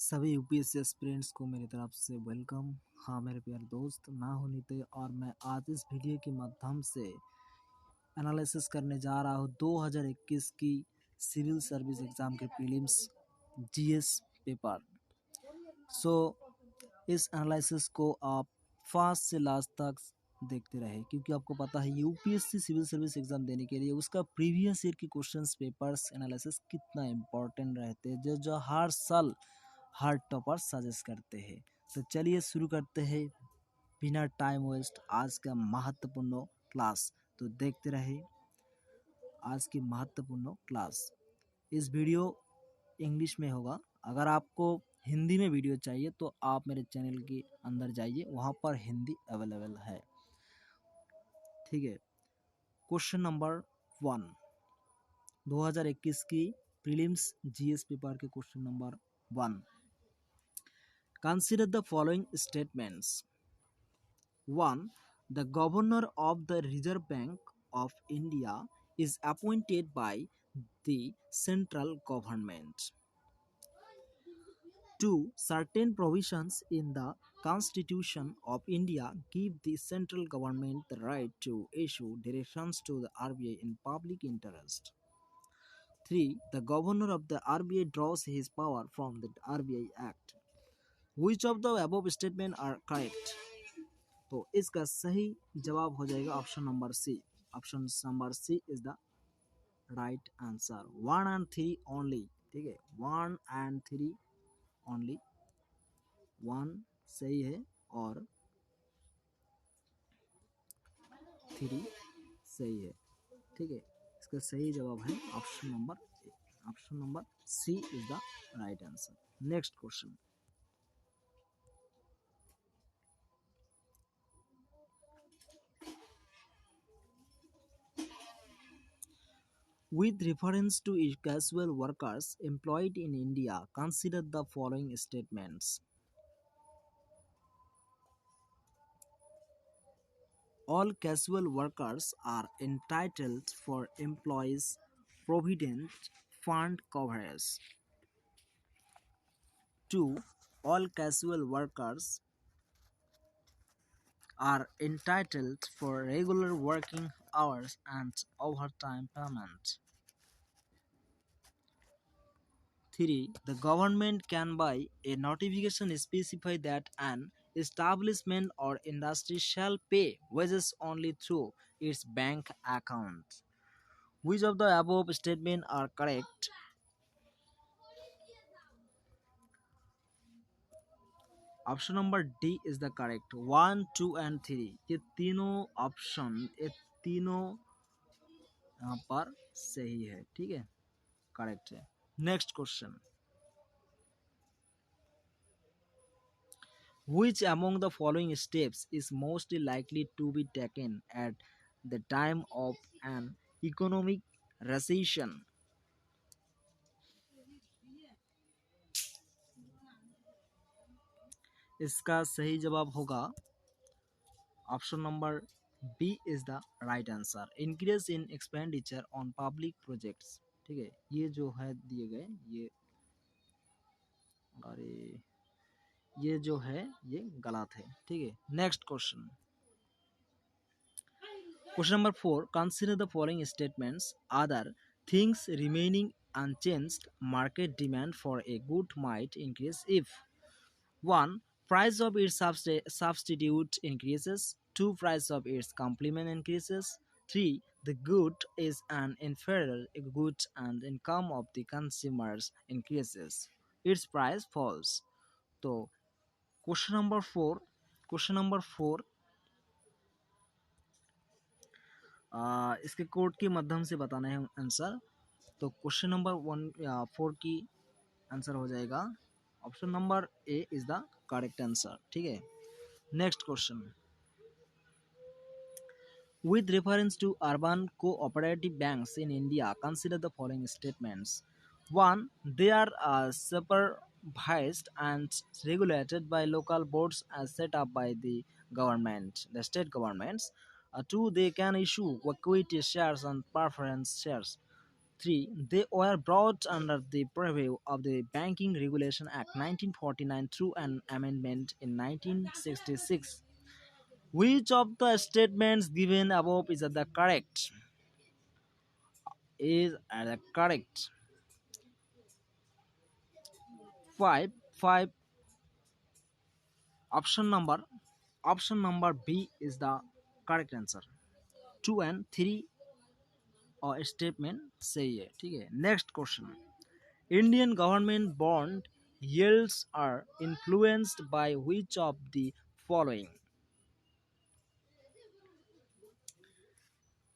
सभी UPSC aspirants को मेरी तरफ से वेलकम। हाँ मेरे प्यारे दोस्त, मैं हूं नित्य और मैं आज इस वीडियो के माध्यम से एनालिसिस करने जा रहा हूं 2021 की सिविल सर्विस एग्ज़ाम के प्रीलिम्स जीएस पेपर। इस एनालिसिस को आप फर्स्ट से लास्ट तक देखते रहे, क्योंकि आपको पता है यूपीएससी सिविल सर्विस एग्ज़ाम देने के लिए उसका प्रीवियस ईयर की क्वेश्चंस पेपर्स एनालिसिस कितना इम्पोर्टेंट रहते हैं, जो जो हर साल हर टॉपर सजेस्ट करते हैं। तो चलिए शुरू करते हैं बिना टाइम वेस्ट आज का महत्वपूर्ण क्लास। तो देखते रहे आज की महत्वपूर्ण क्लास। इस वीडियो इंग्लिश में होगा। अगर आपको हिंदी में वीडियो चाहिए तो आप मेरे चैनल के अंदर जाइए, वहाँ पर हिंदी अवेलेबल है। ठीक है। क्वेश्चन नंबर 1, 2021 की प्रीलिम्स जीएस पेपर के question number 1। Consider the following statements. 1. The Governor of the Reserve Bank of India is appointed by the central government. 2. Certain provisions in the Constitution of India give the central government the right to issue directions to the RBI in public interest. 3. The Governor of the RBI draws his power from the RBI Act. Which of the above statements are correct? तो इसका सही जवाब हो जाएगा option number C. Option number C is the right answer. 1 and 3 only. ठीक है, 1 and 3 only. 1 सही है और 3 सही है। ठीक है, इसका सही जवाब है option number A. Option number C is the right answer. Next question. With reference to casual workers employed in India, consider the following statements. All casual workers are entitled for employees' provident fund coverage. 2. All casual workers are entitled for regular working hours and overtime payment. 3. The government can by a notification specify that an establishment or industry shall pay wages only through its bank account. Which of the above statements are correct? Option number D is the correct. 1, 2 and 3 ये तीनों option, ये तीनों यहाँ पर सही है। ठीक है, करेक्ट है। Next question. Which among the following steps is most likely to be taken at the time of an economic recession? इसका सही जवाब होगा option number B is the right answer. Increase in expenditure on public projects. ठीक है, ये जो है दिए गए ये जो है ये गलत है। ठीक है, next question. Question number 4। Consider the following statements. Other things remaining unchanged, market demand for a good might increase if 1. Price of its substitute increases. 2. Price of its complement increases. 3. The good is an inferior good and income of the consumers increases. Its price falls. तो question number 4 इसके code के माध्यम से बताना है answer. तो question number 4 की answer हो जाएगा option number A is the correct answer. ठीक है, next question. With reference to urban cooperative banks in India, consider the following statements. 1. They are supervised and regulated by local boards as set up by the government, the state governments. 2. They can issue equity shares and preference shares. 3. They were brought under the purview of the Banking Regulation Act 1949 through an amendment in 1966. Which of the statements given above is the correct? Is the correct. 5. Option number option number B is the correct answer. 2 and 3 statement सही है ठीक है. Next question. Indian government bond yields are influenced by which of the following?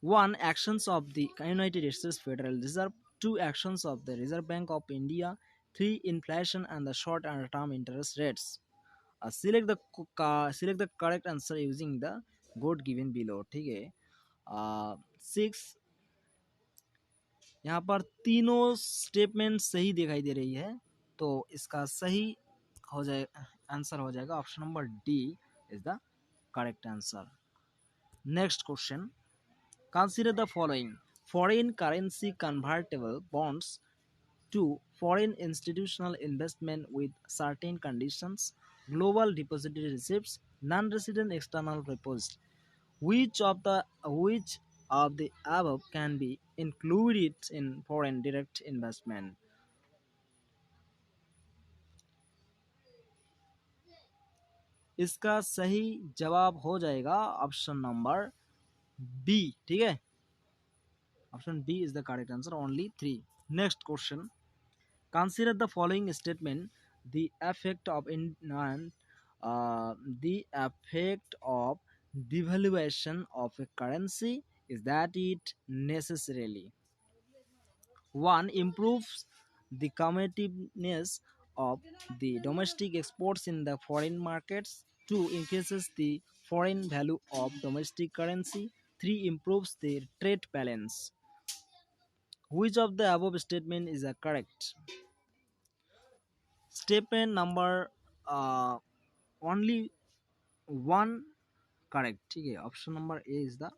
1. Actions of the United States Federal Reserve. 2. Actions of the Reserve Bank of India. 3. Inflation and the short and term interest rates. Select the correct answer using the code given below. ठीक है. 6. यहाँ पर तीनों statement सही दिखाई दे रही है, तो इसका सही हो जाए आंसर हो जाएगा option number D is the correct answer. Next question. Consider the following. Foreign currency convertible bonds to foreign institutional investment with certain conditions, global depository receipts, non-resident external repos. Which of the above can be included in foreign direct investment? इसका सही जवाब हो जाएगा option number B. ठीक है, option B is the correct answer. Only 3. Next question. Consider the following statement: the effect of the effect of devaluation of a currency is that it necessarily 1. Improves the competitiveness of the domestic exports in the foreign markets. 2. Increases the foreign value of domestic currency. 3. Improves the trade balance. Which of the above statement is correct? Statement number only one correct. ठीक है, option number A is the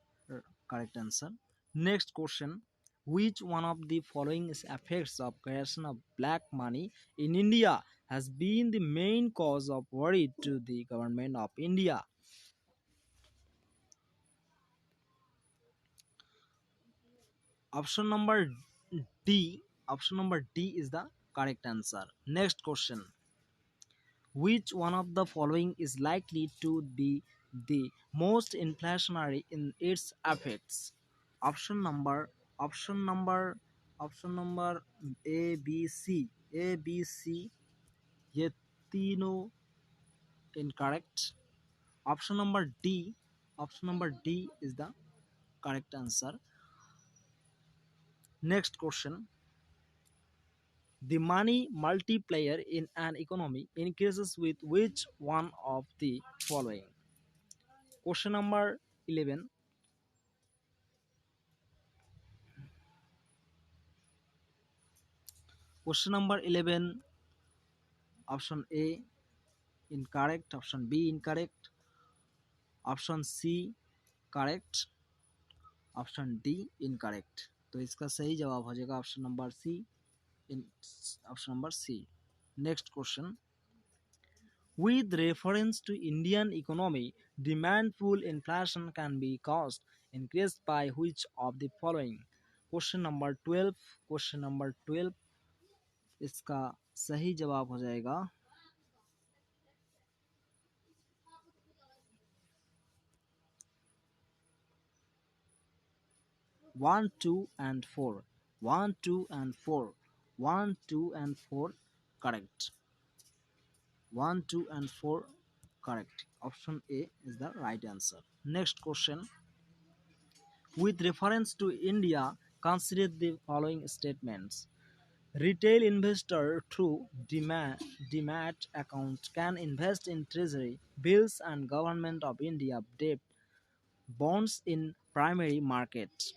correct answer. Next question. Which one of the following effects of creation of black money in India has been the main cause of worry to the government of India? Option number D. Option number D is the correct answer. Next question. Which one of the following is likely to be the most inflationary in its effects? Option number option number option number A B C. A B C ये तीनों incorrect. Option number D. Option number D is the correct answer. Next question. The money multiplier in an economy increases with which one of the following? Question number 11. Question number 11. Option A incorrect. Option B incorrect. Option C correct. Option D incorrect. तो इसका सही जवाब हो जाएगा option number C. Option number C. Next question. With reference to Indian economy, demand pull inflation can be caused increased by which of the following? Question number 12. Question number 12 इसका सही जवाब हो जाएगा 1, 2 and 4. 1, 2 and 4. 1, 2 and 4 correct. 1, 2 and 4 correct. Option A is the right answer. Next question. With reference to India, consider the following statements. Retail investor through demat account can invest in treasury bills and government of India debt bonds in primary markets.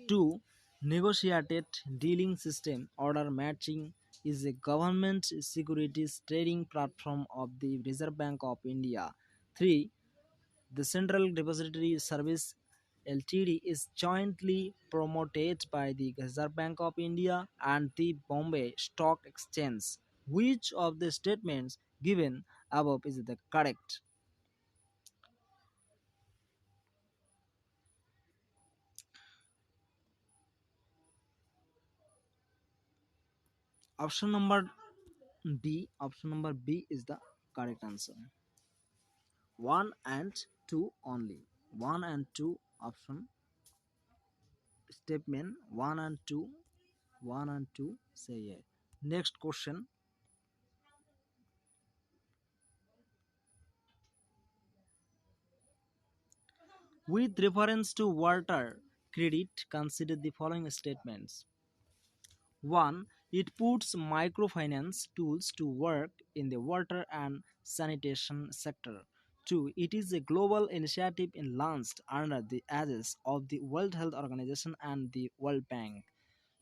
2. Negotiated dealing system order matching is a government securities trading platform of the Reserve Bank of India. 3. The Central Depository Service Ltd is jointly promoted by the Reserve Bank of India and the Bombay Stock Exchange. Which of the statements given above is the correct? Option number B is the correct answer. 1 and 2 only. 1 and 2 option statement 1 and 2, 1 and 2 say yeah. Next question. With reference to water credit, consider the following statements. 1. It puts microfinance tools to work in the water and sanitation sector. 2. It is a global initiative launched under the aegis of the World Health Organization and the World Bank.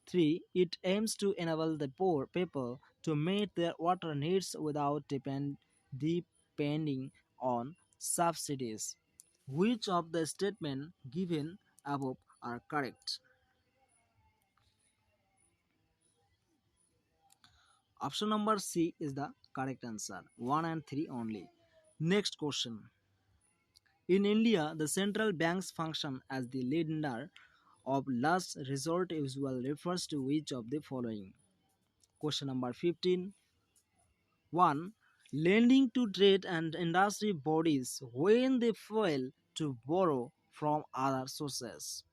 3. It aims to enable the poor people to meet their water needs without depending on subsidies. Which of the statements given above are correct? Option number C is the correct answer. 1 and 3 only. Next question. In India, the central banks function as the lender of last resort usually refers to which of the following? Question number 15. 1. Lending to trade and industry bodies when they fail to borrow from other sources.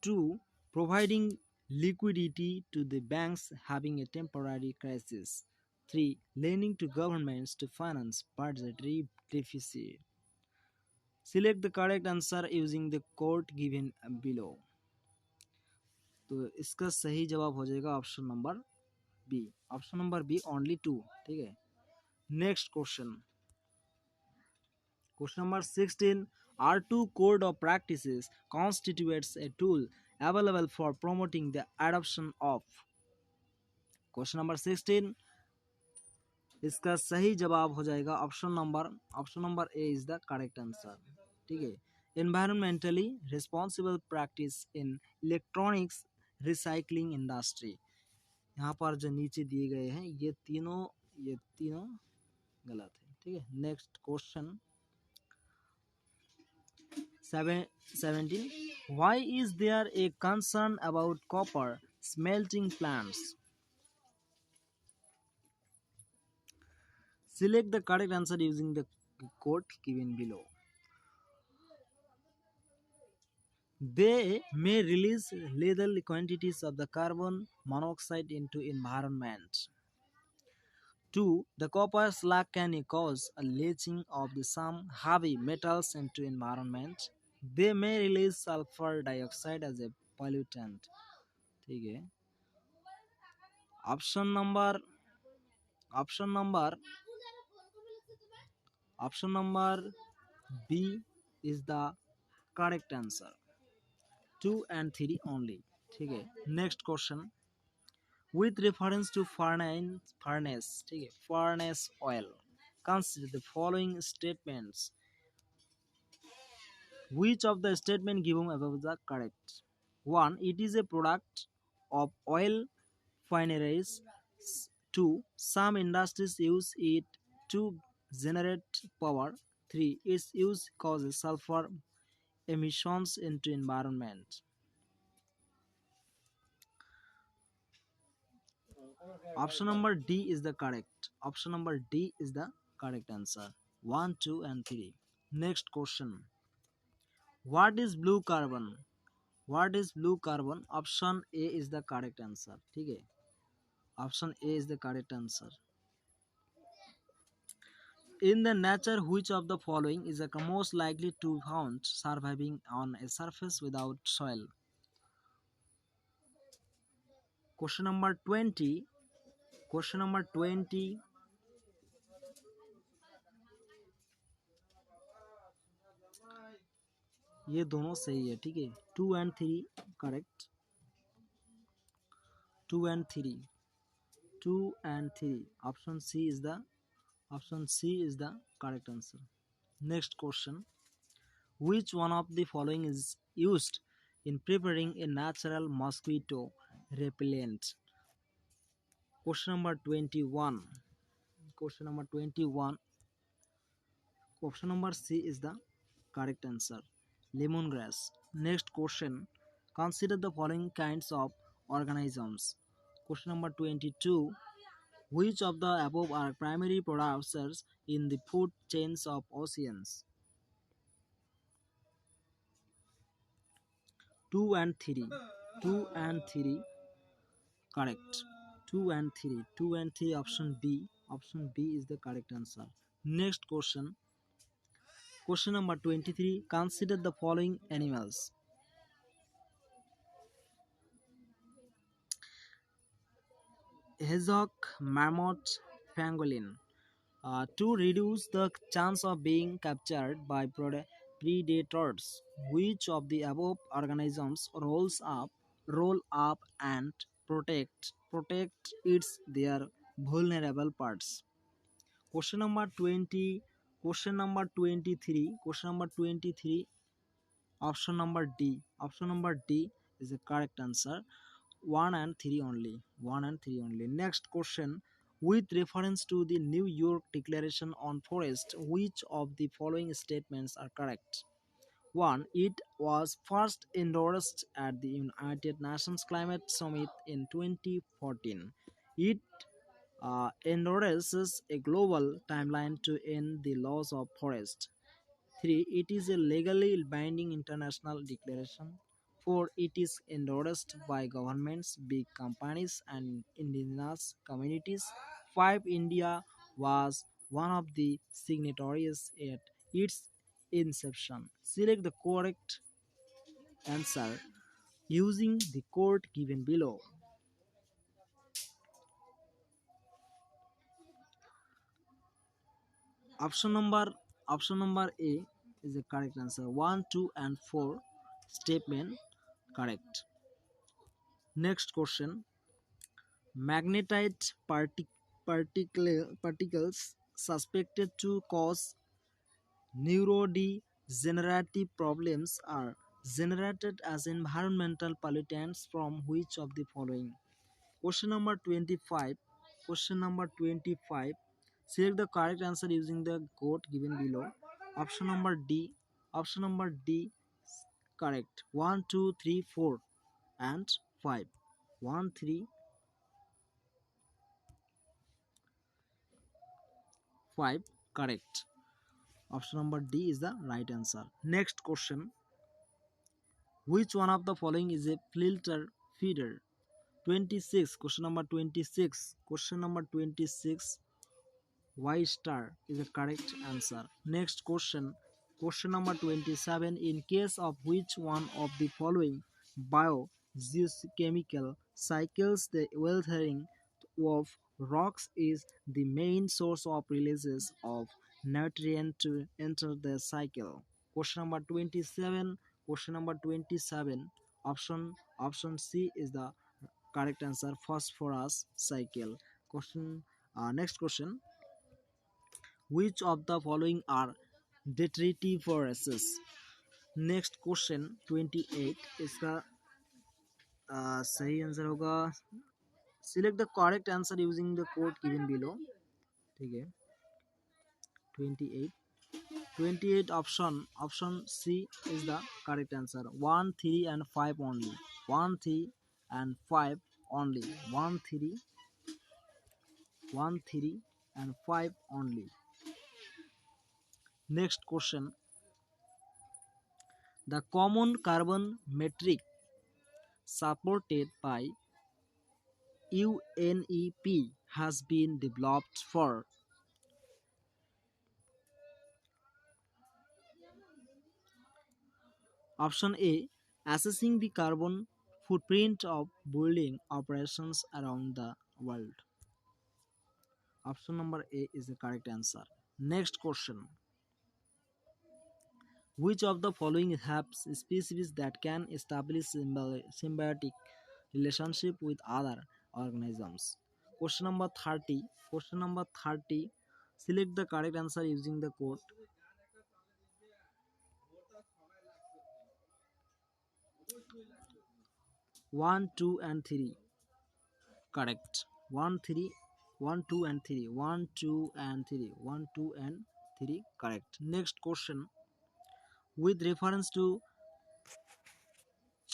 2. Providing liquidity to the banks having a temporary crisis. 3. Lending to governments to finance budgetary deficit. Select the correct answer using the code given below. तो इसका सही जवाब हो जाएगा option number B. Option number B only 2. ठीक है. Next question. Question number 16. R2 Code of Practices constitutes a tool available for promoting the adoption of. Question number 16. इसका सही जवाब हो जाएगा option number A is the correct answer. ठीक है. Environmentally responsible practice in electronics recycling industry. यहाँ पर जो नीचे दिए गए हैं ये तीनों गलत है. ठीक है. Next question 17. Why is there a concern about copper smelting plants? Select the correct answer using the code given below. They may release lethal quantities of the carbon monoxide into environment. 2. The copper slag can cause a leaching of the some heavy metals into environment. They may release sulfur dioxide as a pollutant. ठीक है. Option number option number option number B is the correct answer. 2 and 3 only. ठीक है. Next question. With reference to furnace ठीक है, furnace oil, consider the following statements. Which of the statement given above is the correct? 1. It is a product of oil fineries. 2. Some industries use it to generate power. 3. Its use causes sulfur emissions into environment. Option number D is the correct. Option number D is the correct answer. 1, 2 and 3. Next question. What is blue carbon? What is blue carbon? Option A is the correct answer. ठीक है. Option A is the correct answer. In the nature, which of the following is the most likely to found surviving on a surface without soil? Question number 20. Question number 20. ये दोनों सही है. ठीक है. 2 and 3 correct. 2 and 3. 2 and 3. Option C is the correct answer. Next question. Which one of the following is used in preparing a natural mosquito repellent? Question number 21. Question number 21. Option number C is the correct answer. Lemongrass. Next question. Consider the following kinds of organisms. Question number 22. Which of the above are primary producers in the food chains of oceans? 2 and 3. 2 and 3. Correct. 2 and 3. 2 and 3 option B. Option B is the correct answer. Next question. Question number 23. Consider the following animals. Hedgehog, mammoth, pangolin. To reduce the chance of being captured by predators, which of the above organisms roll up and protect its their vulnerable parts? Question number 20. Question number 23. Question number 23. Option number D. Option number D is the correct answer. 1 and 3 only. 1 and 3 only. Next question. With reference to the New York Declaration on Forest, which of the following statements are correct? 1. It was first endorsed at the United Nations Climate Summit in 2014. It endorses a global timeline to end the loss of forest. 3. It is a legally binding international declaration. 4. It is endorsed by governments, big companies, and indigenous communities. 5. India was one of the signatories at its inception. Select the correct answer using the code given below. Option number Option number A is the correct answer. 1, 2, and 4 statement correct. Next question. Magnetite particles suspected to cause neurodegenerative problems are generated as environmental pollutants from which of the following? Question number 25. Question number 25. Select the correct answer using the code given below. Option number D. Option number D correct. 1, 2, 3, 4, and 5. 1, 3, 5 correct. Option number D is the right answer. Next question. Which one of the following is a filter feeder? 26. Question number 26. Question number 26. Y star is the correct answer. Next question. Question number 27. In case of which one of the following biogeochemical cycles the weathering of rocks is the main source of releases of nutrient to enter the cycle? Question number 27. Question number 27. Option C is the correct answer. Phosphorus cycle. Next question. Which of the following are detritivores? Next question 28 इसका सही answer होगा. Select the correct answer using the code given below. ठीक है. 28 option C is the correct answer. 1, 3 and 5 only. 1, 3 and 5 only. 1, 3 and 5 only. Next question. The common carbon metric supported by UNEP has been developed for option A. Assessing the carbon footprint of building operations around the world. Option number A is the correct answer. Next question. Which of the following have species that can establish symbiotic relationship with other organisms? Question number 30. Question number 30. Select the correct answer using the code. 1, 2, and 3. Correct. 1, 3, 1, 2, and 3. 1, 2, and 3. 1, 2, and 3. Correct. Next question. With reference to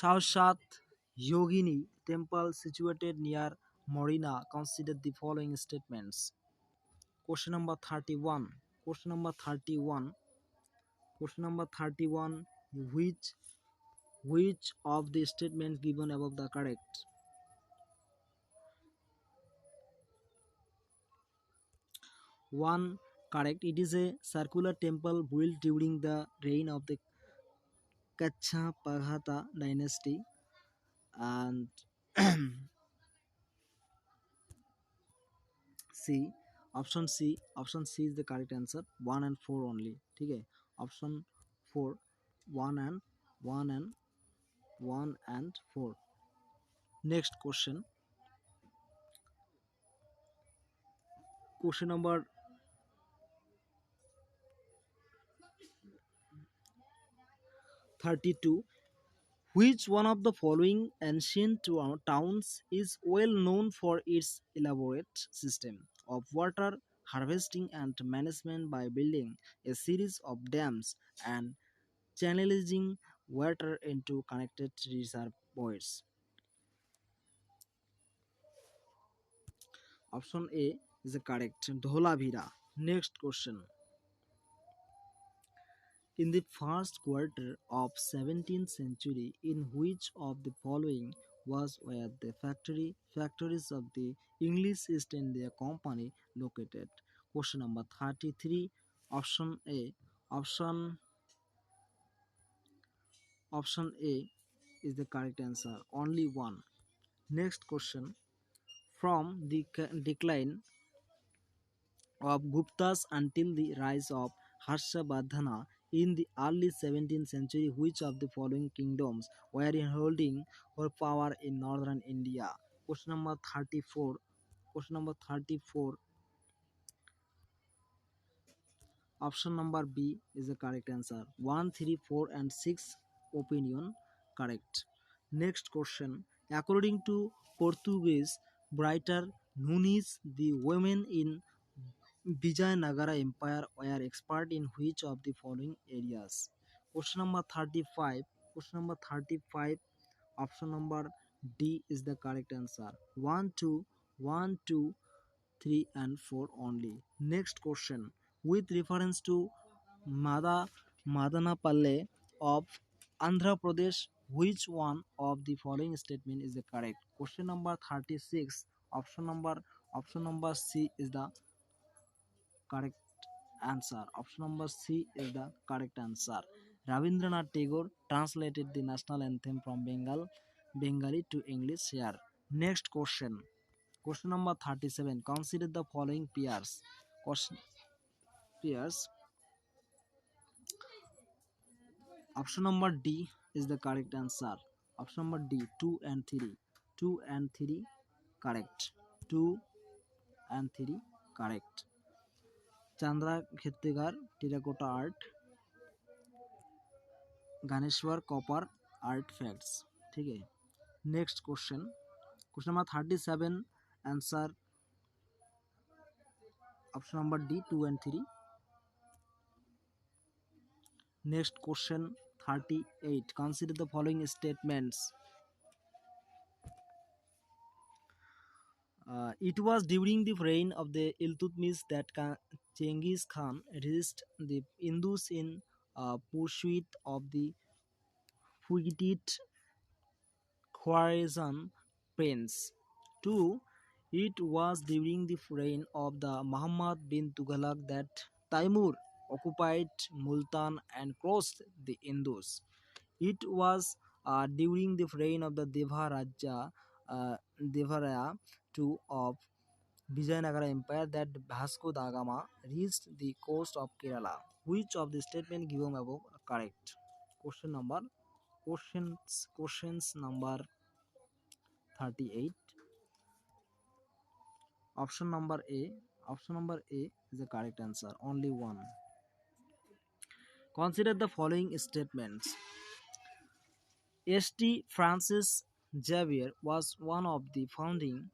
Chaushat Yogini temple situated near Morina, consider the following statements. Question number 31. Question number 31. Question number 31. Which of the statements given above the correct? 1. Correct. It is a circular temple built during the reign of the Kachapagata dynasty. And C. Option C is the correct answer. 1 and 4 only. Okay. Option 4. 1 and 1 and 1 and 4. Next question. Question number 32. Which one of the following ancient towns is well known for its elaborate system of water harvesting and management by building a series of dams and channelizing water into connected reservoirs? Option A is the correct. Dholavira. Next question. In the first quarter of 17th century, in which of the following was where the factories of the English East India Company located? Question number 33. Option A. Option Option A is the correct answer. Only one. Next question. From the decline of Guptas until the rise of Harshavardhana in the early 17th century, which of the following kingdoms were in holding or power in northern India? Question number 34. Question number 34. Option number B is the correct answer. 1, 3, 4, and 6 opinion correct. Next question. According to Portuguese writer Nunes, the women in Vijayanagara Empire were expert in which of the following areas? Question number 35. Question number 35. Option number D is the correct answer. 1, 2, 1, 2, 3, and 4 only. Next question. With reference to Madanapalle of Andhra Pradesh, which one of the following statement is the correct? Question number 36. Option number C is the correct answer. Option number C is the correct answer. Rabindranath Tagore translated the national anthem from Bengali to English here. Next question. Question number 37. Consider the following pairs. Question pairs. Option number D is the correct answer. Option number D, 2 and 3. 2 and 3 correct. 2 and 3 correct. Chandra Khettigar, terracotta art. Ganeshwar copper art facts. ठीक है. Next question. Question number 37. Answer option number D, 2 and 3. Next question 38. Consider the following statements. It was during the reign of the Iltutmish that Genghis Khan resisted the Hindus in pursuit of the fugitive Khwarizm prince. 2. It was during the reign of the Muhammad bin Tughlaq that Taimur occupied Multan and crossed the Indus. It was during the reign of the Devaraya II of Vijayanagara Empire that Vasco da Gama reached the coast of Kerala. Which of the statement given above are correct? Questions number 38. Option number A. Option number A is the correct answer. Only one. Consider the following statements. St. Francis Xavier was one of the founding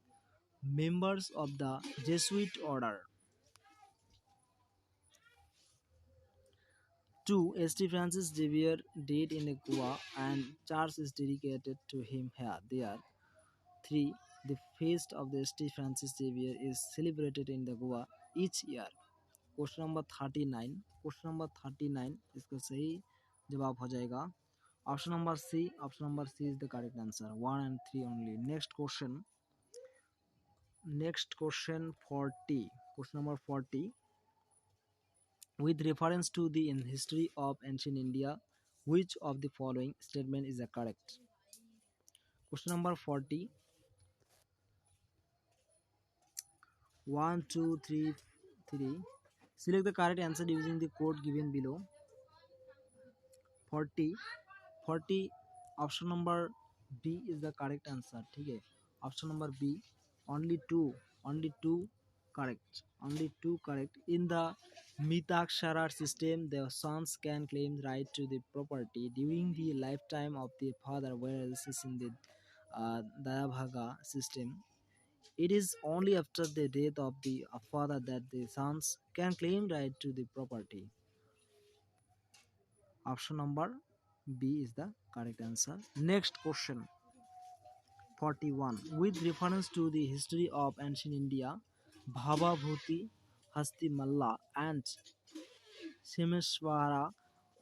members of the Jesuit order. 2. St. Francis Xavier died in Goa and church is dedicated to him here. There. 3. The feast of the St. Francis Xavier is celebrated in the Goa each year. Question number 39, question number 39 इसका सही जवाब हो जाएगा option number C. Option number C is the correct answer. 1 and 3 only. Next question 40. Question number 40. With reference to the in history of ancient India, which of the following statement is the correct? Question number 40. 1, 2, 3, 3. Select the correct answer using the code given below. 40. 40. Option number B is the correct answer. ठीक है. Option number B. Only two correct. Only two correct. In the Mitakshara system, the sons can claim right to the property during the lifetime of the father, whereas in the Dayabhaga system, it is only after the death of the father that the sons can claim right to the property. Option number B is the correct answer. Next question 41. With reference to the history of ancient India, Bhavabhuti, Hastimalla and Simeshwara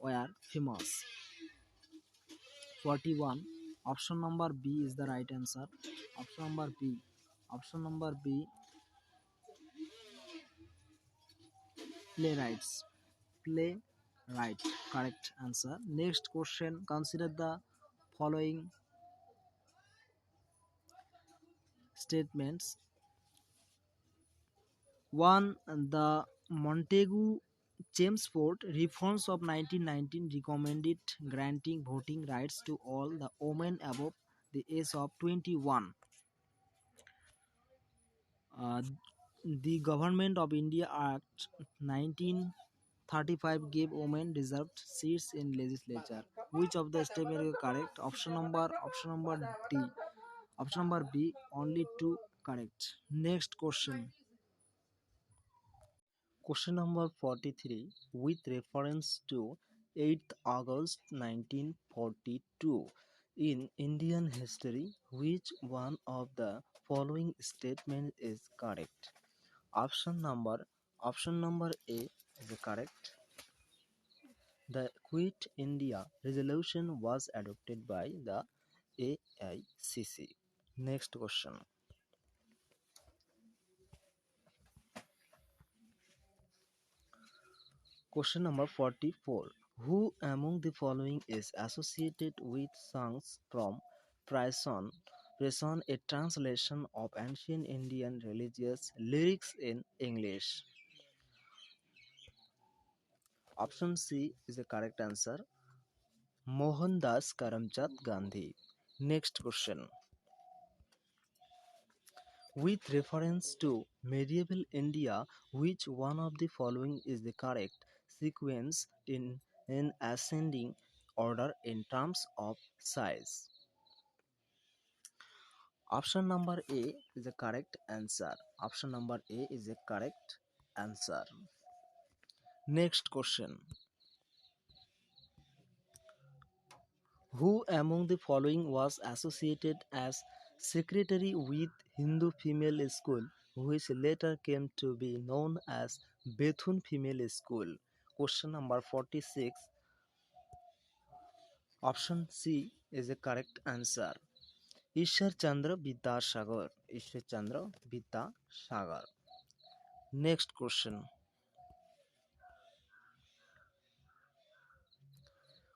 were famous. 41. Option number B is the right answer. Option number B. Option number B. Playwrights. Playwright. Correct answer. Next question. Consider the following statements. 1. The Montagu Chelmsford reforms of 1919 recommended granting voting rights to all the women above the age of 21. Uh, the Government of India Act 1935 gave women reserved seats in legislature. Which of the statements is correct? Option number D. Option number B. Only two correct. Next question. Question number 43. With reference to 8th August 1942 in Indian history, which one of the following statements is correct? Option number A is correct. The Quit India resolution was adopted by the AICC. Next question. Question number 44. Who among the following is associated with songs from Praison, a translation of ancient Indian religious lyrics in English? Option C is the correct answer. Mohandas Karamchand Gandhi. Next question. With reference to medieval India, which one of the following is the correct sequence in ascending order in terms of size? Option number A is the correct answer. Option number A is the correct answer. Next question. Who among the following was associated as secretary with Hindu Female School, which later came to be known as Bethune Female School? Question number 46. Option C is the correct answer. Ishwar Chandra Vidyasagar. Ishwar Chandra Vidyasagar. Next question.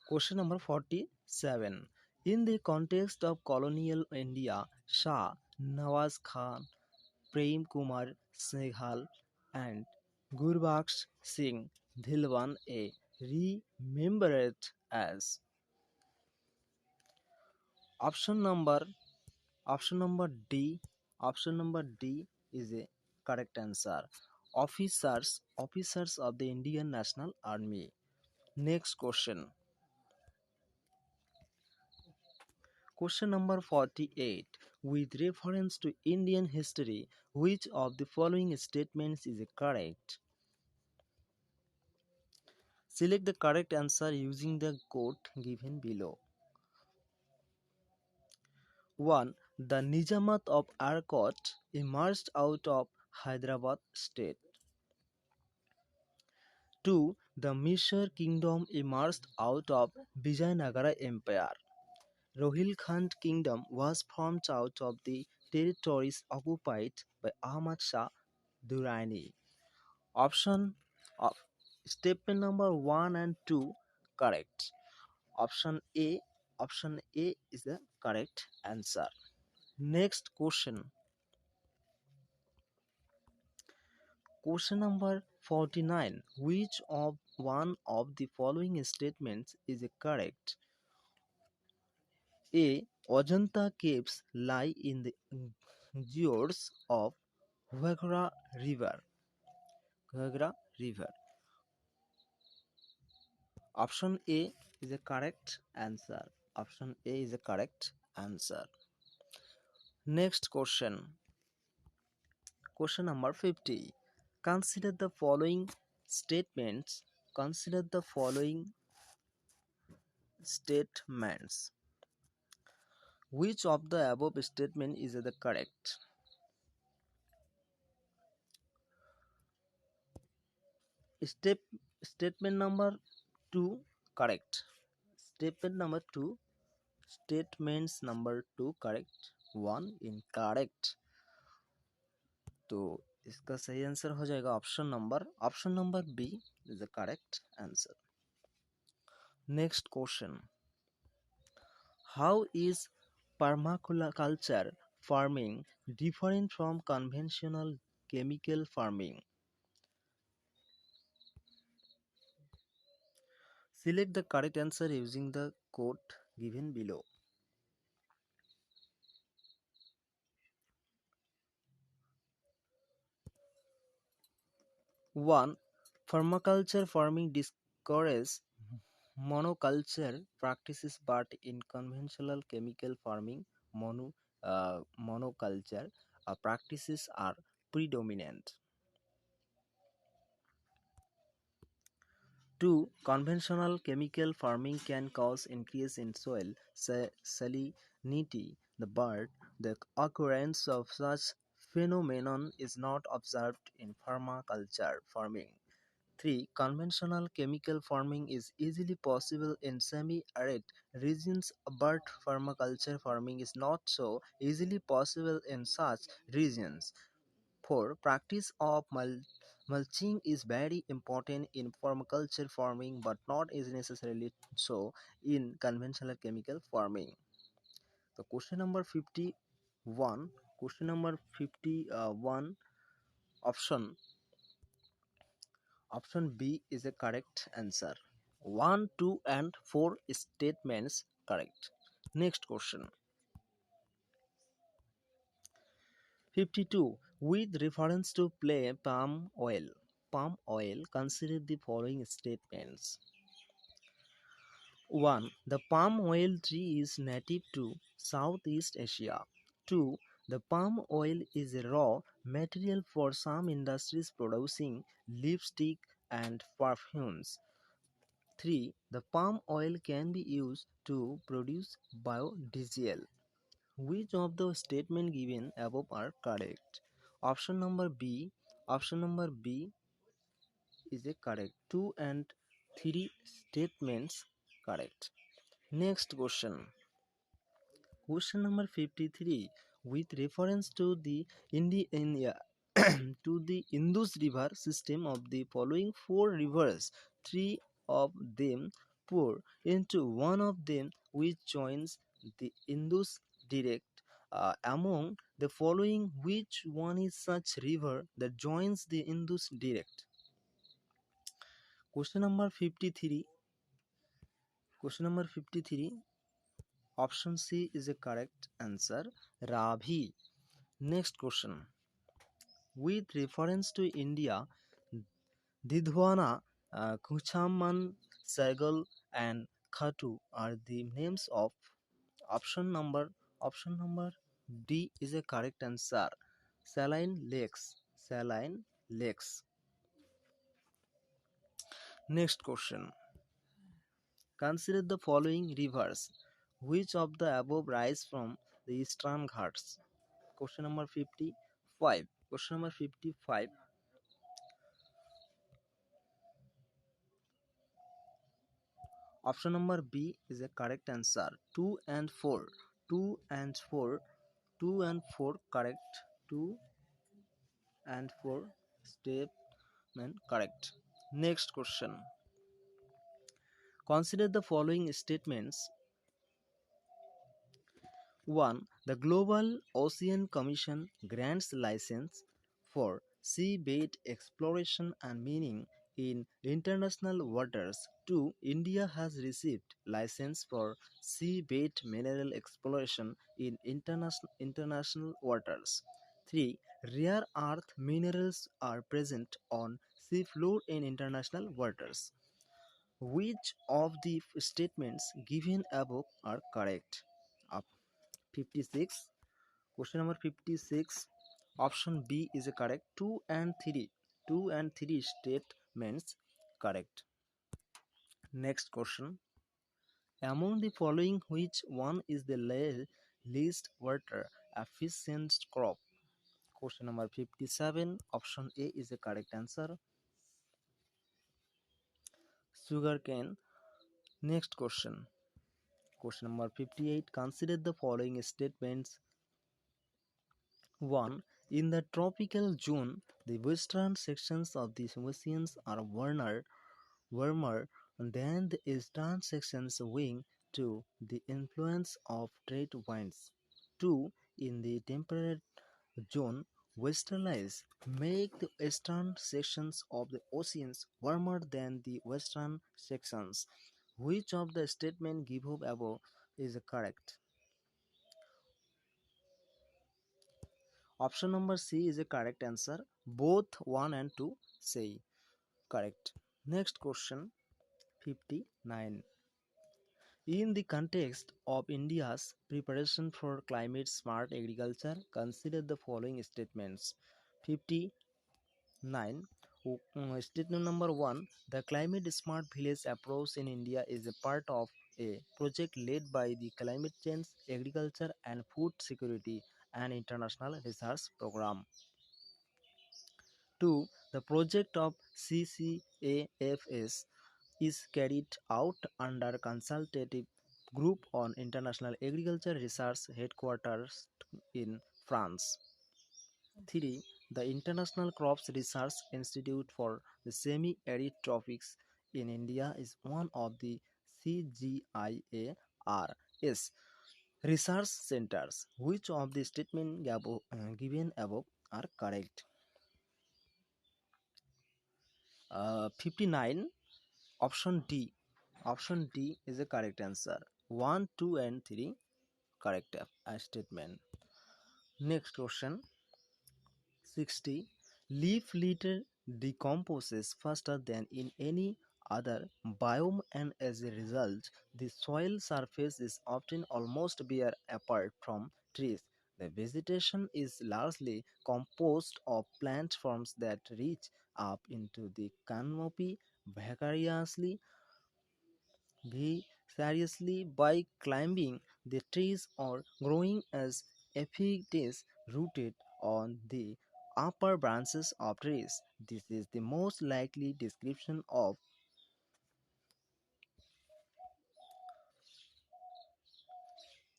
Question number 47. In the context of colonial India, Shah Nawaz Khan, Prem Kumar Singhal, and Gurbaksh Singh Dhilwan A remembered as option number option number D. Option number D is a correct answer. Officers of the Indian National Army. Next question. Question number 48. With reference to Indian history, which of the following statements is correct? Select the correct answer using the code given below. 1. The Nizamat of Arcot emerged out of Hyderabad state. 2. The Mysore kingdom emerged out of Vijayanagara Empire. Rohilkhand kingdom was formed out of the territories occupied by Ahmad Shah Durrani. Option of statement number 1 and 2 correct. Option A. Option A is the correct answer. Next question. Question number 49. Which of one of the following statements is correct? A. Ajanta caves lie in the gorge of Ghagra River. Ghagra River. Option A is a correct answer. Option A is a correct answer. Next question. Question number 50. Consider the following statements. Consider the following statements. Which of the above statement is the correct? Step Statement number 2 correct. Statement number 2 Statements number 2 correct, 1 incorrect. तो इसका सही answer हो जाएगा option number B is the correct answer. Next question. How is permaculture farming different from conventional chemical farming? Select the correct answer using the code given below. 1. Permaculture farming discourages monoculture practices, but in conventional chemical farming, monoculture practices are predominant. 2. Conventional chemical farming can cause increase in soil salinity, but the occurrence of such phenomenon is not observed in permaculture farming. 3. Conventional chemical farming is easily possible in semi-arid regions, but permaculture farming is not so easily possible in such regions. 4. Practice of mulching is very important in permaculture farming, but not is necessarily so in conventional chemical farming. So question number 51. Question number 51. Option B is a correct answer. 1, 2 and 4 statements correct. Next question. 52. With reference to palm oil, consider the following statements. 1. The palm oil tree is native to Southeast Asia. 2. The palm oil is a raw material for some industries producing lipstick and perfumes. 3. The palm oil can be used to produce biodiesel. Which of the statements given above are correct? Option number B. Option number B is a correct. 2 and 3 statements correct. Next question. Question number 53. With reference to the India to the Indus River system of the following 4 rivers, 3 of them pour into one of them which joins the Indus direct. Among the following, which one is such river that joins the Indus direct? Question number 53. Question number 53. Option C is a correct answer. Ravi. Next question. With reference to India, Didhwana, Kuchaman, Sagal, and Khatu are the names of Option number option number D is a correct answer. Saline lakes. Saline lakes. Next question. Consider the following rivers. Which of the above rise from the Eastern Ghats? Question number 55. Question number 55. Option number B is a correct answer. 2 and 4. 2 and 4. 2 and 4 correct. 2 and 4 statement correct. Next question. Consider the following statements. 1. The Global Ocean Commission grants license for seabed exploration and mining in international waters. 2. India has received license for seabed mineral exploration in international waters. 3. Rare earth minerals are present on seafloor in international waters. Which of the statements given above are correct? Up 56. Question number 56. Option B is correct. 2 and 3. 2 and 3 statements correct. Next question. Among the following, which one is the least water efficient crop? Question number 57. Option A is the correct answer. Sugarcane. Next question. Question number 58. Consider the following statements. 1. In the tropical zone, the western sections of the oceans are warmer than the eastern sections owing to the influence of trade winds. 2. In the temperate zone, westerlies make the eastern sections of the oceans warmer than the western sections. Which of the statements given above is correct? Option number C is a correct answer. Both 1 and 2 say correct. Next question 59. In the context of India's preparation for climate smart agriculture, consider the following statements. 59. Statement number 1. The climate smart village approach in India is a part of a project led by the Climate Change, Agriculture and Food Security and International Research Program. 2. The project of CCAFS is carried out under consultative group on international agriculture research headquarters in France. 3. The International Crops Research Institute for the Semi-Arid Tropics in India is one of the CGIAR's research centers. Which of the statements given above are correct? 59. Option D. Option D is the correct answer. 1, 2 and 3 correct statement. Next question 60. Leaf litter decomposes faster than in any other biome, and as a result, the soil surface is often almost bare apart from trees. The vegetation is largely composed of plant forms that reach up into the canopy vicariously by climbing the trees or growing as epiphytes rooted on the upper branches of trees. This is the most likely description of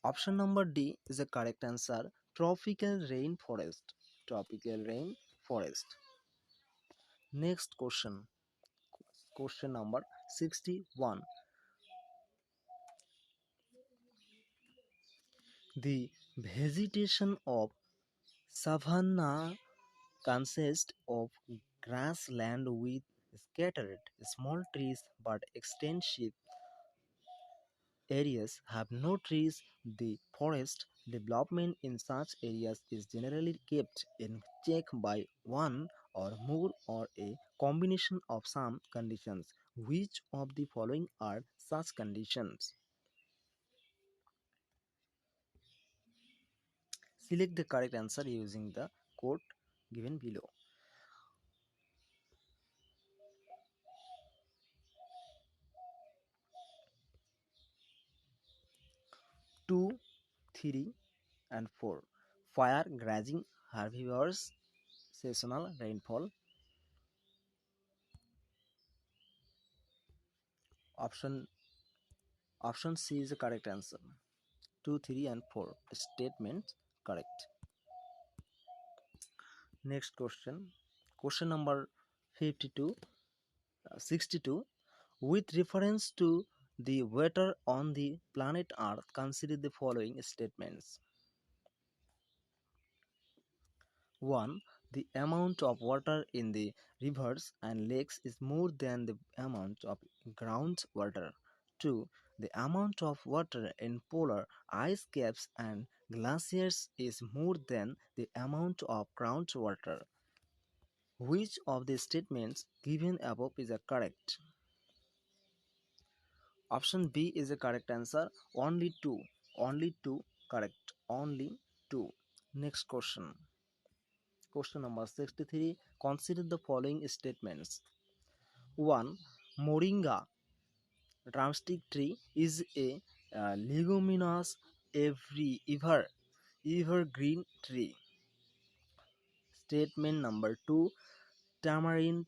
option number D is the correct answer. Tropical rainforest. Tropical rainforest. Next question. Question number 61. The vegetation of savanna consists of grassland with scattered small trees, but extensive areas have no trees. The forest development in such areas is generally kept in check by one or more or a combination of some conditions. Which of the following are such conditions? Select the correct answer using the code given below. 2, 3 and 4. Fire grazing herbivores, seasonal rainfall. Option Option C is the correct answer. 2, 3 and 4 statements correct. Next question. Question number 52, 62. With reference to the water on the planet Earth, consider the following statements. 1. The amount of water in the rivers and lakes is more than the amount of groundwater. 2. The amount of water in polar ice caps and glaciers is more than the amount of groundwater. Which of the statements given above is correct? Option B is the correct answer. Only two. Only two correct. Only two. Next question. Question number 63. Consider the following statements. 1. Moringa drumstick tree is a leguminous evergreen tree. Statement number 2. Tamarind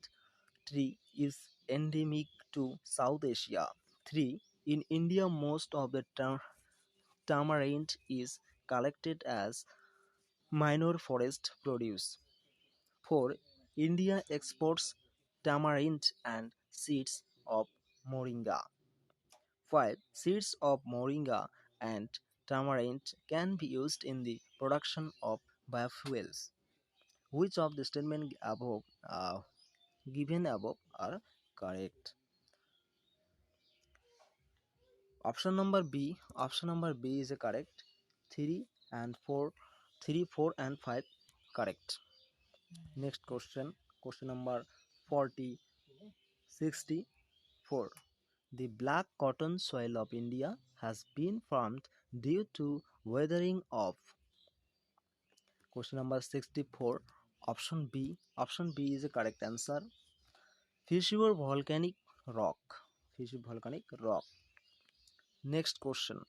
tree is endemic to South Asia. 3. In India, most of the tamarind is collected as minor forest produce. 4. India exports tamarind and seeds of moringa. 5. Seeds of moringa and tamarind can be used in the production of biofuels. Which of the statements given above are correct? Option number B is correct. 3 and 4, 3, 4 and 5 correct. Next question, question number 40, 64. The black cotton soil of India has been formed due to weathering of. Question number 64. Option B is the correct answer. Fissure volcanic rock. Fissure volcanic rock. Next question.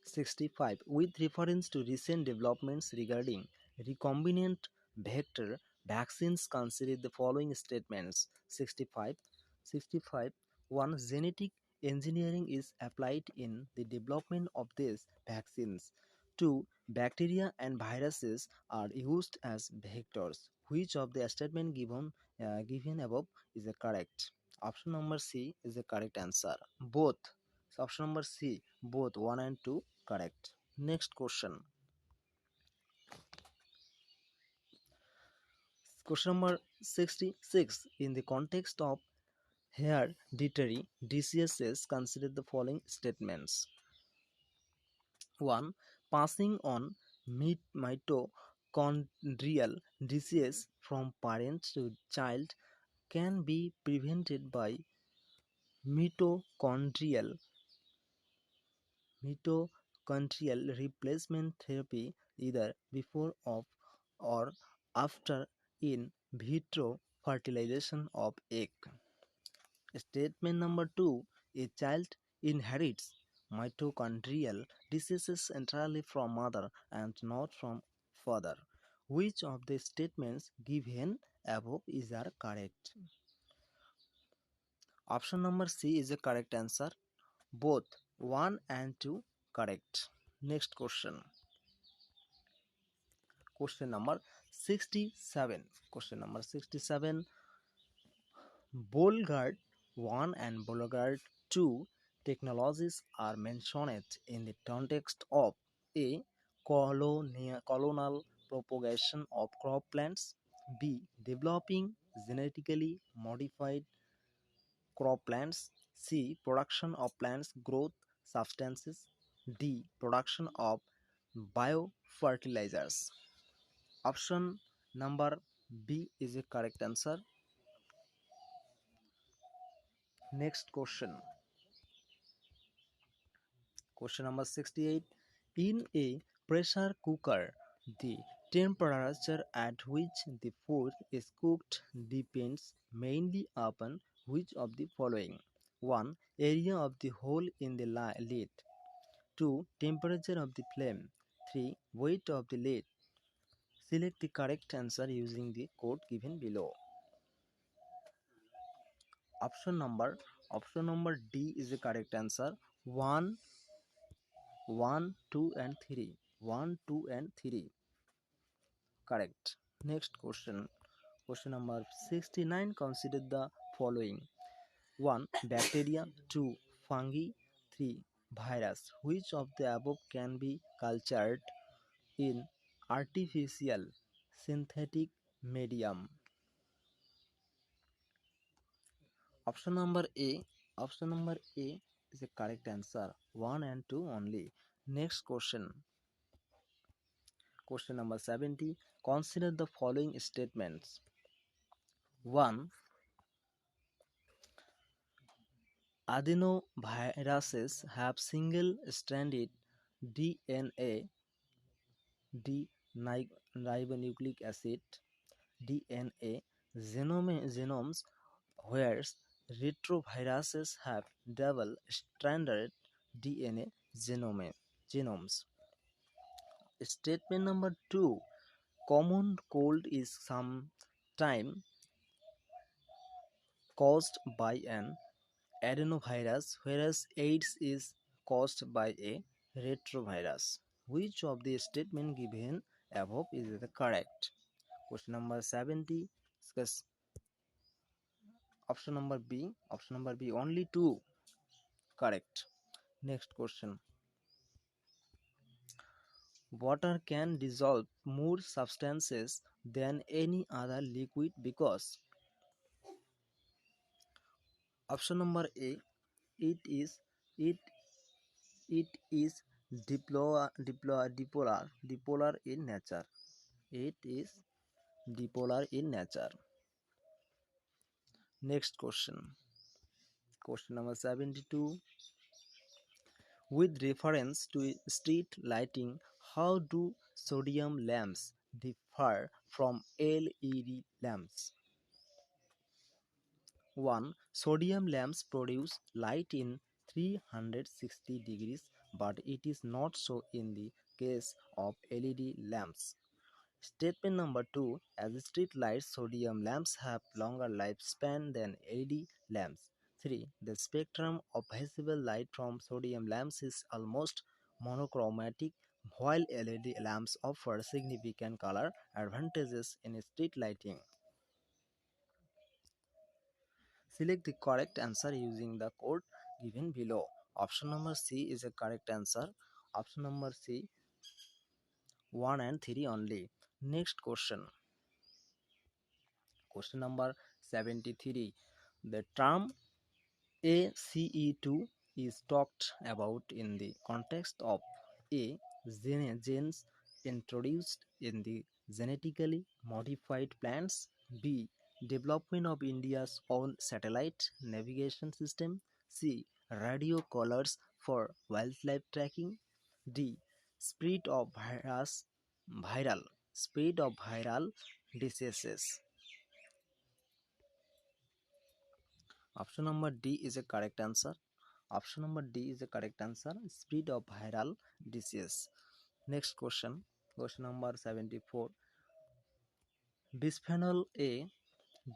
65. With reference to recent developments regarding recombinant vector vaccines, consider the following statements. 65. 65. 1. Genetic engineering is applied in the development of these vaccines. 2. Bacteria and viruses are used as vectors. Which of the statement given above is the correct? Option number C is the correct answer. Both. So option number C, both 1 and 2 correct. Next question. Question number 66. In the context of hereditary diseases, consider the following statements. 1. Passing on mitochondrial disease from parent to child can be prevented by mitochondrial mitochondrial replacement therapy either before of or after in vitro fertilization of egg. Statement number 2. A child inherits mitochondrial diseases entirely from mother and not from father. Which of the statements given above is correct? Option number C is the correct answer. Both 1 and 2 correct. Next question. Question number 67. Question number 67. Bolgard 1 and Bolgard 2 technologies are mentioned in the context of A. Colonial propagation of crop plants. B. Developing genetically modified crop plants. C. Production of plants growth substances. D. Production of biofertilizers. Option number B is the correct answer. Next question. Question number 68. In a pressure cooker, the temperature at which the food is cooked depends mainly upon which of the following? 1. Area of the hole in the lid. 2. Temperature of the flame. 3. Weight of the lid. Select the correct answer using the code given below. Option number D is the correct answer. 1, 1, 2 and 3. 1, 2 and 3. Correct. Next question. Question number 69. Consider the following. 1. Bacteria. 2. Fungi. 3. Virus. Which of the above can be cultured in artificial synthetic medium? Option number A. Option number A is the correct answer. 1 and 2 only. Next question. Question number 70. Consider the following statements. 1. Adenoviruses have single-stranded DNA, ribonucleic acid, DNA genomes, whereas retroviruses have double-stranded DNA genomes. Statement number 2. Common cold is sometimes caused by an adenovirus, whereas AIDS is caused by a retrovirus. Which of the statement given above is the correct? Question number 70. Discuss option number B. Option number B only 2 correct. Next question. Water can dissolve more substances than any other liquid because option number A, it is it it is dipolar in nature. It is dipolar in nature. Next question. Question number 72. With reference to street lighting, how do sodium lamps differ from LED lamps? 1. Sodium lamps produce light in 360 degrees, but it is not so in the case of LED lamps. Statement number 2. As street lights, sodium lamps have longer lifespan than LED lamps. 3. The spectrum of visible light from sodium lamps is almost monochromatic, while LED lamps offer significant color advantages in street lighting. Select the correct answer using the code given below. Option number C is a correct answer. Option number C 1 and 3 only. Next question. Question number 73. The term ACE2 is talked about in the context of A. Genes introduced in the genetically modified plants, B. Development of India's own satellite navigation system, C. Radio collars for wildlife tracking, D. Spread of viral spread of viral diseases. Option number D is a correct answer. Option number D is the correct answer. Spread of viral disease. Next question. Question number 74. Bisphenol A,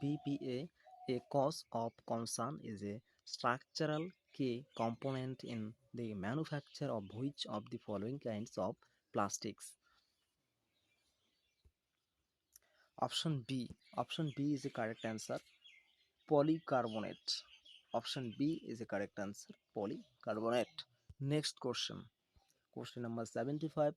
BPA, a cause of concern, is a structural key component in the manufacture of which of the following kinds of plastics? Option B. Option B is the correct answer. Polycarbonate. Option B is the correct answer. Polycarbonate. Next question. Question number 75.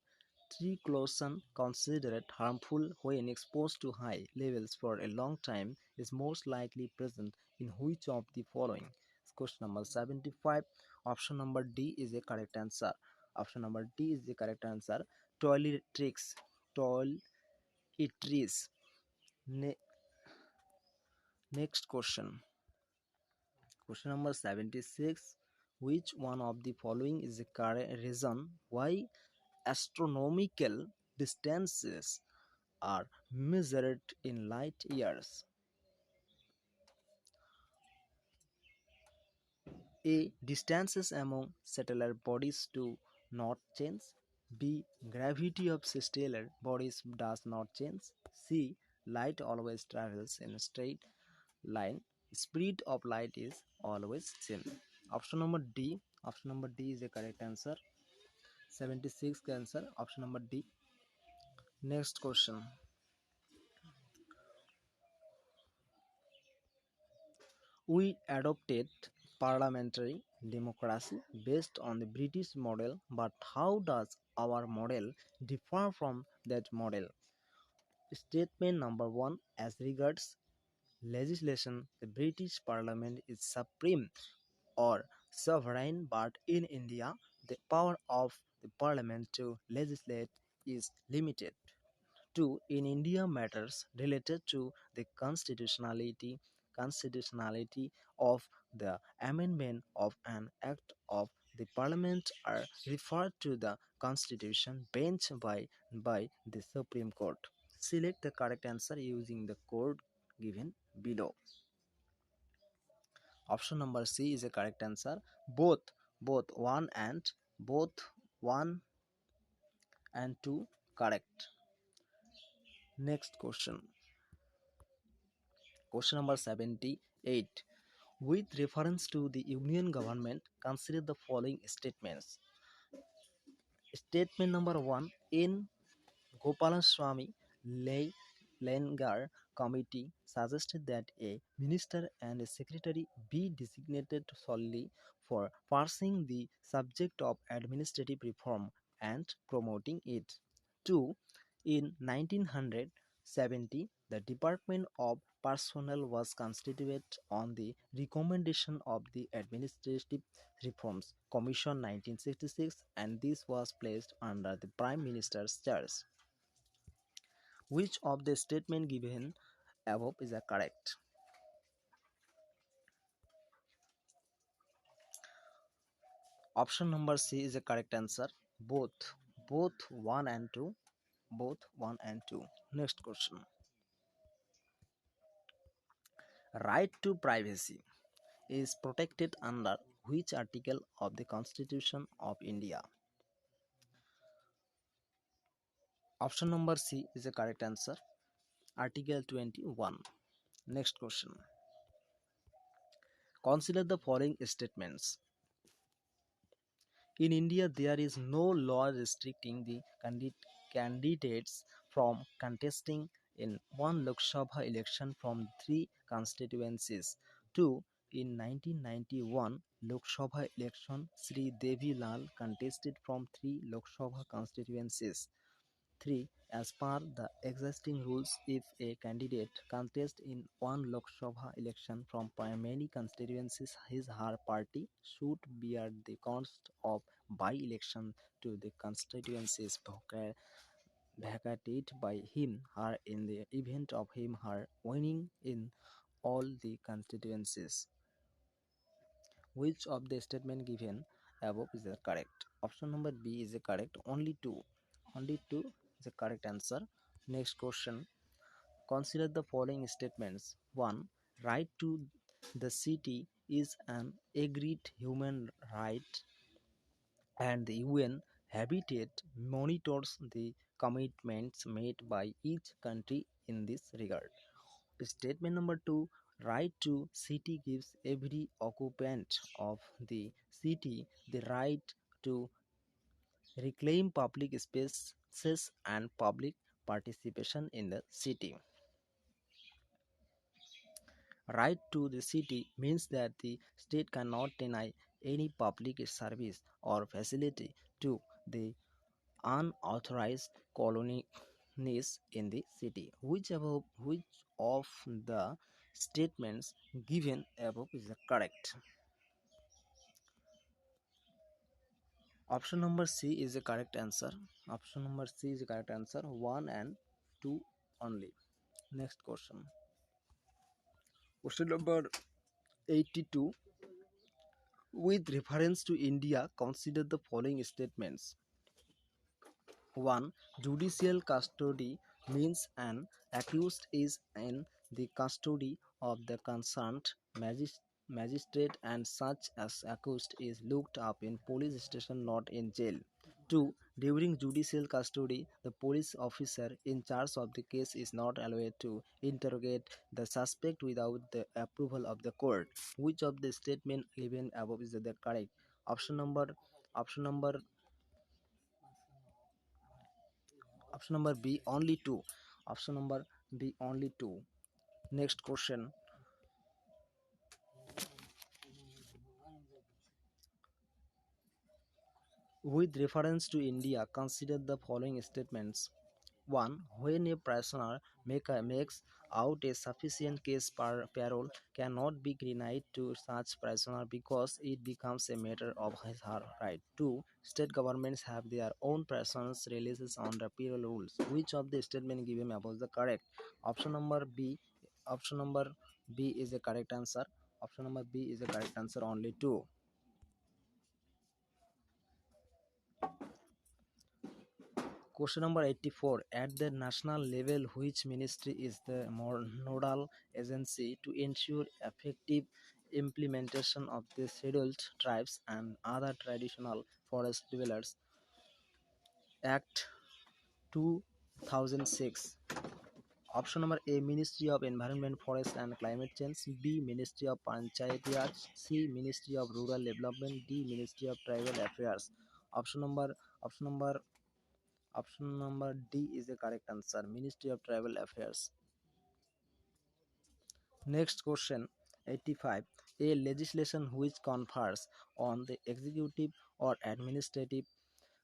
Triclosan, considered harmful when exposed to high levels for a long time, is most likely present in which of the following? Question number 75. Option number D is the correct answer. Option number D is the correct answer. Toiletries. Toiletries. Next question. Question number 76. Which one of the following is the correct reason why astronomical distances are measured in light years? A. Distances among stellar bodies do not change. B. Gravity of stellar bodies does not change. C. Light always travels in a straight line. Speed of light is always same. Option number D. Option number D is the correct answer. 76 answer. Option number D. Next question. We adopted parliamentary democracy based on the British model, but how does our model differ from that model? Statement number one: as regards legislation, the British Parliament is supreme or sovereign, but in India, the power of the Parliament to legislate is limited. 2. In India, matters related to the constitutionality of the amendment of an act of the parliament are referred to the constitution bench by the Supreme Court. Select the correct answer using the code given below. Option number C is a correct answer. Both 1 and both 1 and 2 correct. Next question. Question number 78. With reference to the union government, consider the following statements. Statement number 1. In Gopalaswamy Lengar committee suggested that a minister and a secretary be designated solely for pursuing the subject of administrative reform and promoting it. 2. In 1970, the Department of Personnel was constituted on the recommendation of the Administrative Reforms Commission 1966, and this was placed under the Prime Minister's charge. Which of the statement given above is correct? Option number C is a correct answer. Both 1 and 2. Both 1 and 2. Next question. Right to privacy is protected under which article of the Constitution of India? Option number C is a correct answer. Article 21. Next question. Consider the following statements. In India, there is no law restricting the candidates from contesting in one Lok Sabha election from three constituencies. 2. In 1991 Lok Sabha election, Sri Devi Lal contested from three Lok Sabha constituencies. 3. As per the existing rules, if a candidate contests in one Lok Sabha election from many constituencies, his her party should bear the cost of by-election to the constituencies vacated by him her in the event of him her winning in all the constituencies. Which of the statement given above is the correct? Option number B is the correct. Only two. Only two is the correct answer. Next question. Consider the following statements. 1. Right to the city is an agreed human right, and the UN Habitat monitors the commitments made by each country in this regard. Statement number 2. Right to city gives every occupant of the city the right to reclaim public spaces and public participation in the city. Right to the city means that the state cannot deny any public service or facility to the unauthorized colonies in the city. Which of the statements given above is correct? Option number C is the correct answer. Option number C is the correct answer. 1 and 2 only. Next question. Question number 82. With reference to India, consider the following statements. 1. Judicial custody means an accused is in the custody of the concerned magistrate and such as accused is looked up in police station, not in jail. 2. During judicial custody, the police officer in charge of the case is not allowed to interrogate the suspect without the approval of the court. Which of the statement given above is the correct? Option number option number Option number B, only two. Option number B, only two. Next question. With reference to India, consider the following statements. 1. When a prisoner makes out a sufficient case per parole cannot be denied to such prisoner because it becomes a matter of his or her right. 2. State governments have their own prisoners releases under parole rules. Which of the statement given above the correct? Option number B. Option number B is the correct answer. Option number B is the correct answer. Only 2. Question number 84. At the national level, which ministry is the more nodal agency to ensure effective implementation of the Scheduled Tribes and Other Traditional Forest Dwellers Act 2006? Option number A, Ministry of Environment, Forest and Climate Change. B, Ministry of Panchayat Raj. C, Ministry of Rural Development. D, Ministry of Tribal Affairs. Option number option number Option number D is the correct answer. Ministry of Tribal Affairs. Next question 85. A legislation which confers on the executive or administrative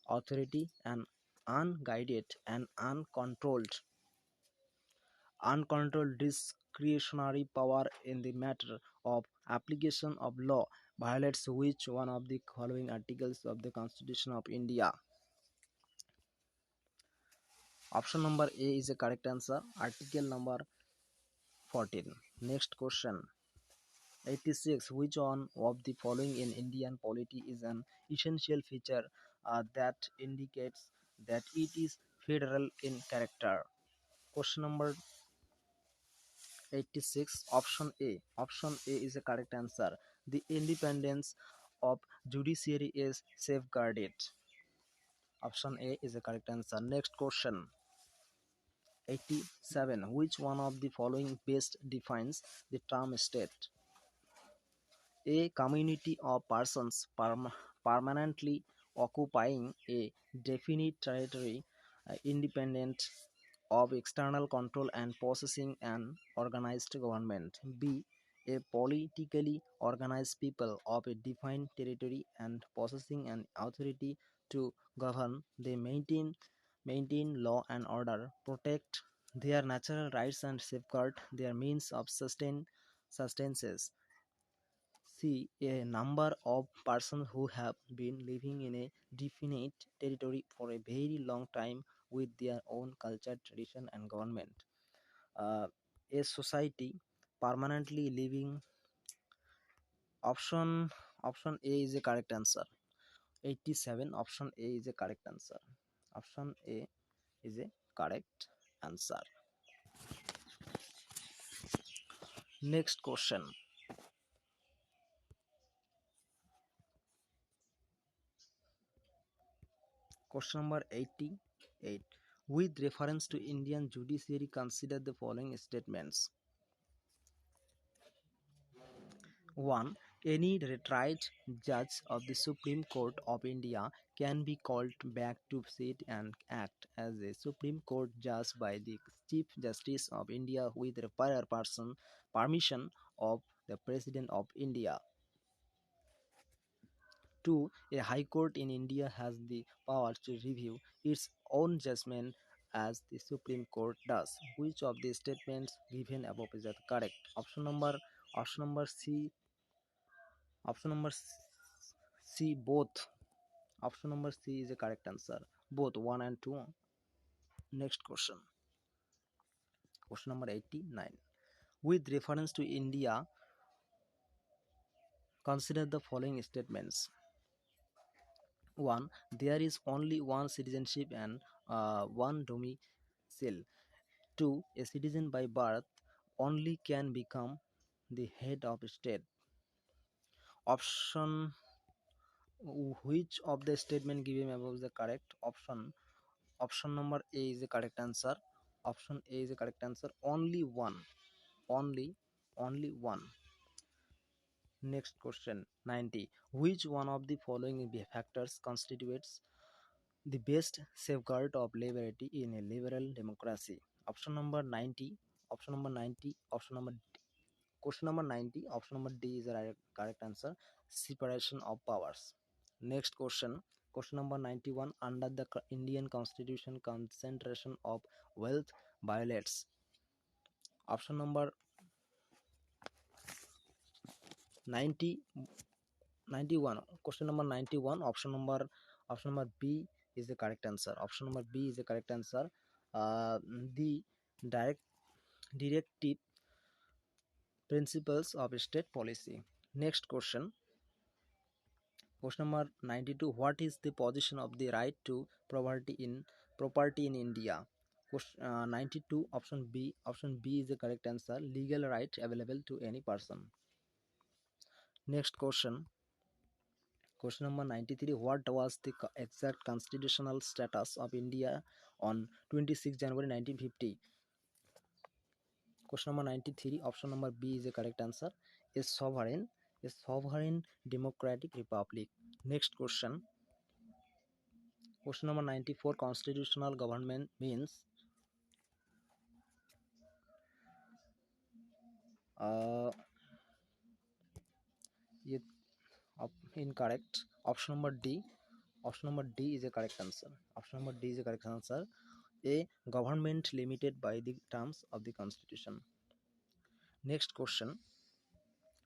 authority an unguided and uncontrolled discretionary power in the matter of application of law violates which one of the following articles of the Constitution of India? Option number A is the correct answer. Article number 14. Next question 86. Which one of the following in Indian polity is an essential feature that indicates that it is federal in character? Question number 86. Option A. Option A is the correct answer. The independence of judiciary is safeguarded. Option A is the correct answer. Next question 87. Which one of the following best defines the term state? A community of persons permanently occupying a definite territory, independent of external control and possessing an organized government. B. A politically organized people of a defined territory and possessing an authority to govern. They maintain law and order, protect their natural rights and safeguard their means of sustenance. See a number of persons who have been living in a definite territory for a very long time with their own culture, tradition, and government. Uh, a society permanently living. Option Option A is a correct answer. 87. Option A is a correct answer. Option A is a correct answer. Next question. Question number 88. With reference to Indian judiciary, consider the following statements. 1. Any retired judge of the Supreme Court of India can be called back to sit and act as a Supreme Court judge by the Chief Justice of India with the prior permission of the President of India. 2. A High Court in India has the power to review its own judgment as the Supreme Court does. Which of the statements given above is the correct? Option number C, both. Option number C is the correct answer. Both 1 and 2. Next question. Question number 89. With reference to India, Consider the following statements. 1. There is only one citizenship and one domicile. 2. A citizen by birth only can become the head of state. Option, which of the statement given above is the correct option? Option number A is the correct answer. Option A is the correct answer. Only one. Only, only one. Next question 90. Which one of the following factors constitutes the best safeguard of liberty in a liberal democracy? Option number 90. Option number 90. Option number Question number 90. Option number D is the correct answer. Separation of powers. Next question. Question number 91. Under the Indian Constitution, concentration of wealth violates. Option number 90 91. Question number 91. Option number B is the correct answer. Option number B is the correct answer. The direct directive principles of state policy. Next question. Question number 92. What is the position of the right to property in India? Question 92. Option B. Option B is the correct answer. Legal right available to any person. Next question. Question number 93. What was the exact constitutional status of India on 26 January 1950? Question number 93. Option number B is the correct answer. Is sovereign. Is sovereign democratic republic. Next question. Question number 94. Constitutional government means uh, incorrect. Option number D. Option number D is a correct answer. Option number D is a correct answer. A government limited by the terms of the constitution. Next question.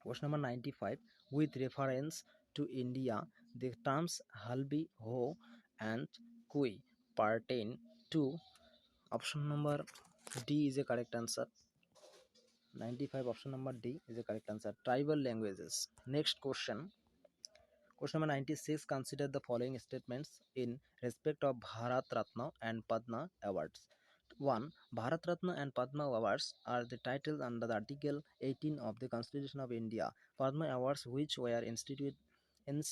Question number 95. With reference to India, the terms halbi ho and kui pertain to. Option number D is a correct answer. 95. Option number D is a correct answer. Tribal languages. Next question. Question number 96. Consider the following statements in respect of Bharat Ratna and Padma awards. 1. Bharat Ratna and Padma awards are the titles under the Article 18 of the Constitution of India. Padma awards, which were instituted in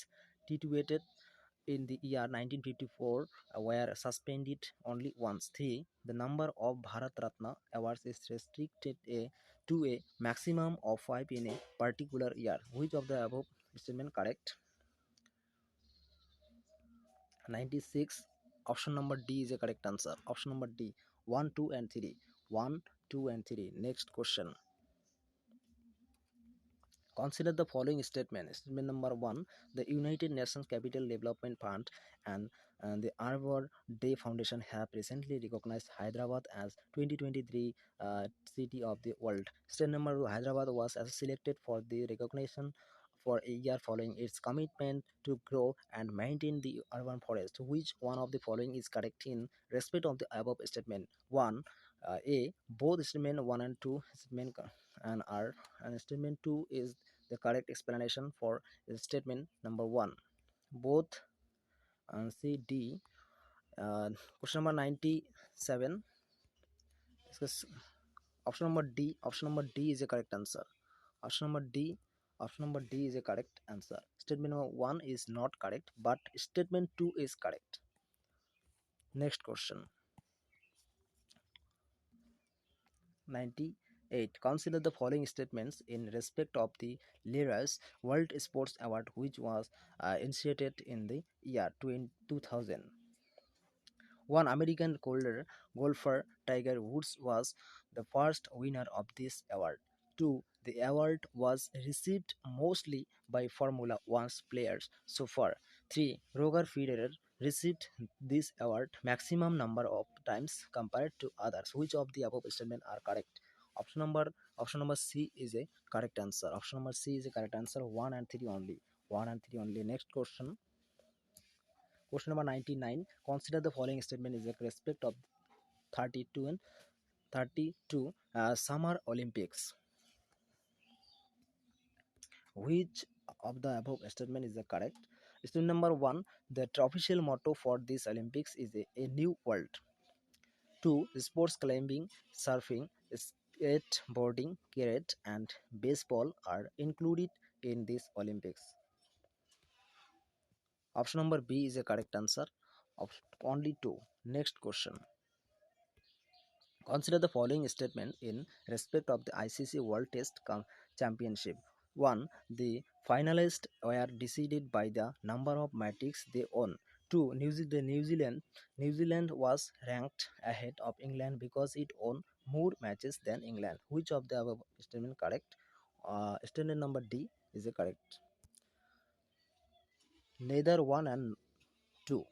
the year 1954, were suspended only once. 3. The number of Bharat Ratna awards is restricted to a maximum of 5 in a particular year. Which of the above statement correct? 96. Option number D is a correct answer. Option number D. 1, 2 and 3. 1, 2 and 3. Next question. Consider the following statement. Statement number 1. The United Nations Capital Development Fund and the Arbor Day Foundation have recently recognized Hyderabad as 2023 City of the World. Statement number 2. Hyderabad was selected for the recognition for a year following its commitment to grow and maintain the urban forest. Which one of the following is correct in respect of the above statement? 1. A. Both statement 1 and 2 statement and are and statement 2 is the correct explanation for statement number 1. Both C, D. Question number 97. Option number D. Option number D is a correct answer. Option number D. Option number D is a correct answer. Statement number 1 is not correct, but statement 2 is correct. Next question. 98. Consider the following statements in respect of the Lera's World Sports Award, which was initiated in the year 2000. One American golfer, Tiger Woods, was the first winner of this award. 2. The award was received mostly by Formula One's players so far. 3. Roger Federer received this award maximum number of times compared to others. Which of the above statements are correct? Option number Option number C is a correct answer. Option number C is a correct answer. 1 and 3 only. 1 and 3 only. Next question. Question number 99. Consider the following statement is with respect of 32 and 32 Summer Olympics. Which of the above statement is the correct. Statement number one: the official motto for this Olympics is a new world. Two: sports climbing, surfing, skateboarding, cricket, and baseball are included in this Olympics. Option number B is a correct answer. Of only two. Next question. Consider the following statement in respect of the ICC World Test Championship. 1. The finalists were decided by the number of matches they won. 2. New Zealand was ranked ahead of England because it won more matches than England. Which of the above statement correct? Statement number D is the correct. Neither 1 and 2.